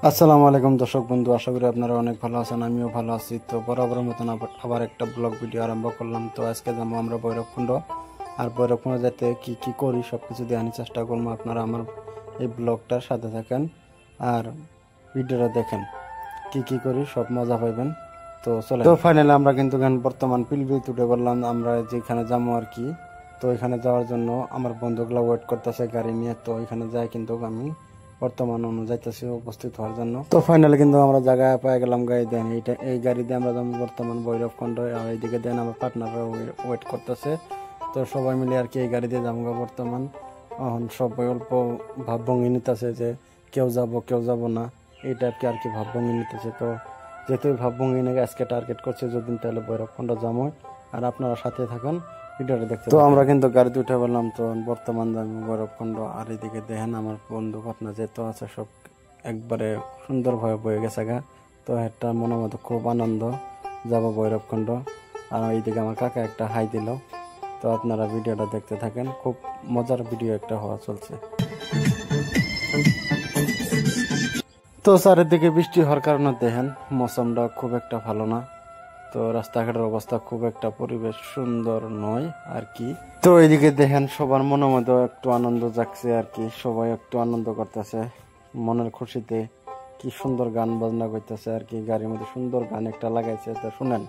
আসসালামু আলাইকুম দর্শক বন্ধু, আশা করি আপনারা অনেক ভালো আছেন। আমিও ভালো আছি। তো বরাবরের মতন আবার একটা ব্লগ ভিডিও আরম্ভ করলাম। তো আজকে যাবো আমরা ভৈরবকুণ্ড। আর ভৈরবকুণ্ড যেতে কি কি করি সব কিছু দেখানোর চেষ্টা করবো। আপনারা আমার এই ব্লগটার সাথে থাকেন আর ভিডিওটা দেখেন, কি কি করি সব মজা পাইবেন। তো চলে, তো ফাইনালি আমরা কিন্তু বর্তমান পিলবিত উঠে বললাম আমরা যেখানে যাবো আর কি। তো এখানে যাওয়ার জন্য আমার বন্ধুগুলা ওয়েট করতেছে গাড়ি নিয়ে। তো এখানে যাই কিন্তু আমি বর্তমান যাইতেছি উপস্থিত হওয়ার জন্য। তো ফাইনালি কিন্তু আমরা জায়গায় পেয়ে গেলাম। গাড়ি দেন এই গাড়ি দিয়ে আমরা যাবো বর্তমান ভৈরবকুণ্ড। আর এইদিকে দেন আমার পার্টনাররা ওয়েট করতেছে। তো সবাই মিলে আর কি এই গাড়ি দিয়ে যাবো বর্তমান। এখন সবাই অল্প ভাবভঙ্গি নিতেছে যে কেউ যাব না, এইটা আর কি ভাবভঙ্গি নিতেছে। তো যেহেতু ভাবভঙ্গি নিয়ে আজকে টার্গেট করছে যদি তাহলে ভৈরবকুণ্ড যাবো। আর আপনারা সাথে থাকুন, ভিডিওটা দেখতে। তো আমরা কিন্তু গাড়িতে উঠে বললাম তো বর্তমান যাবো ভৈরবকুণ্ড। আর এদিকে দেখেন আমার বন্ধু পাটনা যেহেতু আছে সব একবারে সুন্দরভাবে বয়ে গেছে গা। তো একটা মনের মতো খুব আনন্দ যাবো ভৈরবকুণ্ড। আর এইদিকে আমার কাকা একটা হাই দিল। তো আপনারা ভিডিওটা দেখতে থাকেন, খুব মজার ভিডিও একটা হওয়া চলছে। তো চারিদিকে বৃষ্টি হওয়ার কারণে দেখেন মৌসুমটা খুব একটা ভালো না। তো রাস্তাঘাটের অবস্থা খুব একটা পরিবেশ সুন্দর নয় আর কি। তো এইদিকে দেখেন সবার মনের মধ্যে একটু আনন্দ জাগছে আর কি। সবাই একটু আনন্দ করতেছে মনের খুশিতে। কি সুন্দর গান বাজনা করতেছে আর কি। গাড়ির মধ্যে সুন্দর গান একটা লাগাইছে, তো শুনেন।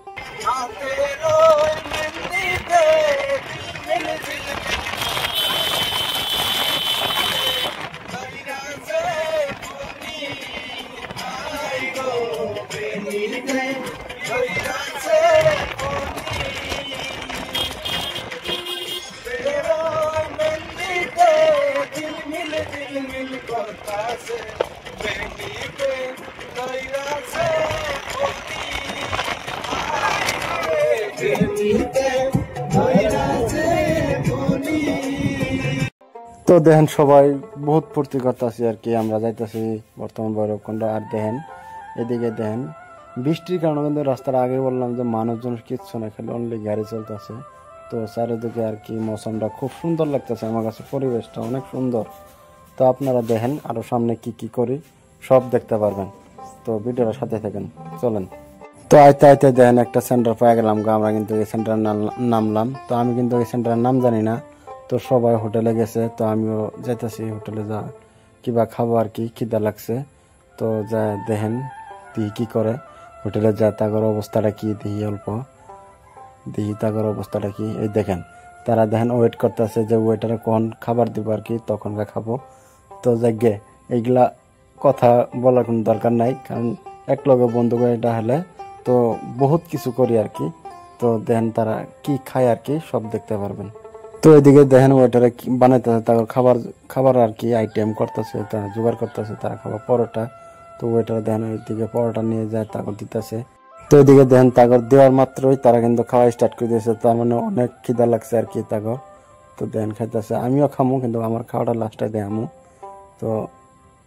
তো দেখেন সবাই বহুত ফুর্তি করতেছি আর কি। আমরা যাইতেছি বর্তমান ভৈরবকুণ্ড। আর দেখেন এদিকে দেখেন বৃষ্টির কারণে কিন্তু রাস্তার আগে বললাম যে মানুষজন কিচ্ছু না, খালি অনলি গাড়ি চলতেছে। তো চারিদিকে আর কি মৌসুমটা খুব সুন্দর লাগতেছে আমার কাছে, পরিবেশটা অনেক সুন্দর। তো আপনারা দেখেন আরো সামনে কি কি করি সব দেখতে পারবেন। তো ভিডিওর সাথে থাকেন, চলেন। তো আইতে আইতে দেখেন একটা সেন্টার পেয়ে গেলাম। আমরা কিন্তু এই সেন্টারের নামলাম। তো আমি কিন্তু এই সেন্টারের নাম জানি না। তো সবাই হোটেলে গেছে, তো আমিও যাইতেছি হোটেলে যা কিবা খাবো আর কি, খিদা লাগছে। তো যা দেখেন দিহি কি করে হোটেলে যা তাগর অবস্থাটা কি দিহি তাগর অবস্থাটা কি। এই দেখেন তারা দেখেন ওয়েট করতেছে যে ওয়েটারে কখন খাবার দিব আর কি, তখন খাবো। তো যাগে এইগুলা কথা বলার কোনো দরকার নাই, কারণ এক লগে বন্ধু এটা হলে তো বহুত কিছু করি আর কি। তো দেখেন তারা কি খায় আর কি সব দেখতে পারবেন। তো এদিকে দেখেন ওয়েটারে বানাইতেছে তার খাবার আর কি আইটেম করতেছে, তারা জোগাড় করতেছে তারা খাবার পরোটা। তো ওয়েটার দেখেন ওইদিকে পরোটা নিয়ে যায় তাগর দিতেছে। তো এদিকে দেখেন তাগর দেওয়ার মাত্রই তারা কিন্তু খাওয়া স্টার্ট করে দিয়েছে। তার মানে অনেক খিদা লাগছে আর কি তাগর। তো দেখেন খাইতেছে, আমিও খামু কিন্তু আমার খাওয়াটা লাস্টে দেখামু। তো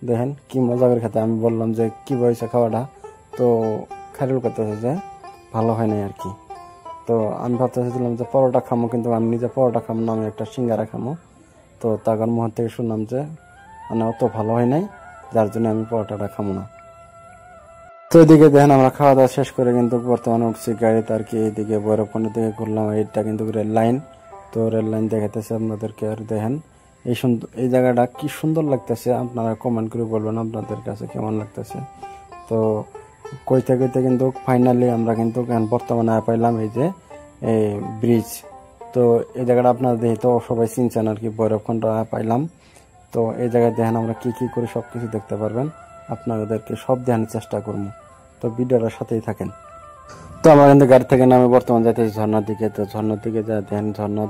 দেখেন কি মজা করে খেতে। আমি বললাম যে কি বয়সে খাওয়াটা, তো খাইরুল করতেছে যে ভালো হয় নাই আর কি। তো আমি ভাবতেছিলাম যে পরোটা খামো, কিন্তু আমি নিজে পরোটা খামো না, আমি একটা সিঙ্গারা খামো। তো তাগর মুখ থেকে শুনলাম যে মানে অত ভালো হয় নাই, যার জন্য আমি পরোটাটা খামো না। তো এদিকে দেখেন আমরা খাওয়া দাওয়া শেষ করে কিন্তু বর্তমানে উঠছি গাড়িতে আর কি। এইদিকে ভৈরবকুণ্ড দিকে ঘুরলাম। এইটা কিন্তু রেল লাইন। তো রেল লাইন দেখাতেছে আপনাদেরকে। আর দেখেন এই জায়গাটা কি সুন্দর লাগতেছে, আপনারা কমেন্ট করে বলবেন আপনাদের কাছে কেমন লাগতেছে। তো কইতে কইতে কিন্তু ফাইনালি আমরা কিন্তু বর্তমানে পাইলাম এই যে ব্রিজ। তো এই জায়গাটা আপনারা দেখি তো সবাই চিনছেন আর কি, ভৈরবকুণ্ড পাইলাম। তো এই জায়গায় দেখেন আমরা কি কি করি সবকিছু দেখতে পারবেন, আপনাদেরকে সব দেখানোর চেষ্টা করবো। তো ভিডিওটার সাথেই থাকেন। তো আমরা কিন্তু গাড়ি থেকে নামে বর্তমান যাইতেছি ঝর্ণার দিকে। তো ঝর্ণার দিকে যা দেখেন ঝর্ণা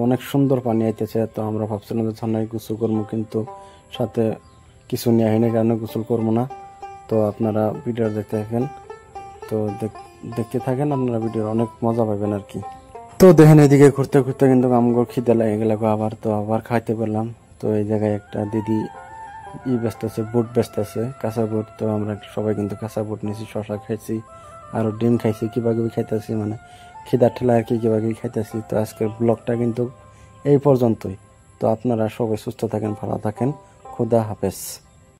অনেক সুন্দর পানি আইতেছে। তো আমরা ভাবছিলাম যে ঝর্ণায় গোসল করবো, কিন্তু সাথে কিছু নিয়ে আইনি কারণে গোসল করবো না। তো আপনারা ভিডিও দেখতে থাকেন। তো দেখতে থাকেন, আপনারা ভিডিওর অনেক মজা পাবেন আর কি। তো দেখেন এদিকে ঘুরতে ঘুরতে কিন্তু আমগো খিদে লেগে গেল আবার। তো আবার খাইতে পারলাম। তো এই জায়গায় একটা দিদি বেচতেছে, বুট বেচতেছে, কাঁচা বুট। তো আমরা সবাই কিন্তু কাঁচা বুট নিয়েছি, শশা খাইছি, আরো ডিম খাইছি, কিবা কিবি খাইতেছি, মানে খিদার ঠেলা আর কি কিবা কিবি খাইতেছি। তো আজকের ব্লগটা কিন্তু এই পর্যন্তই। তো আপনারা সবাই সুস্থ থাকেন, ভালো থাকেন, খুদা হাফেজ।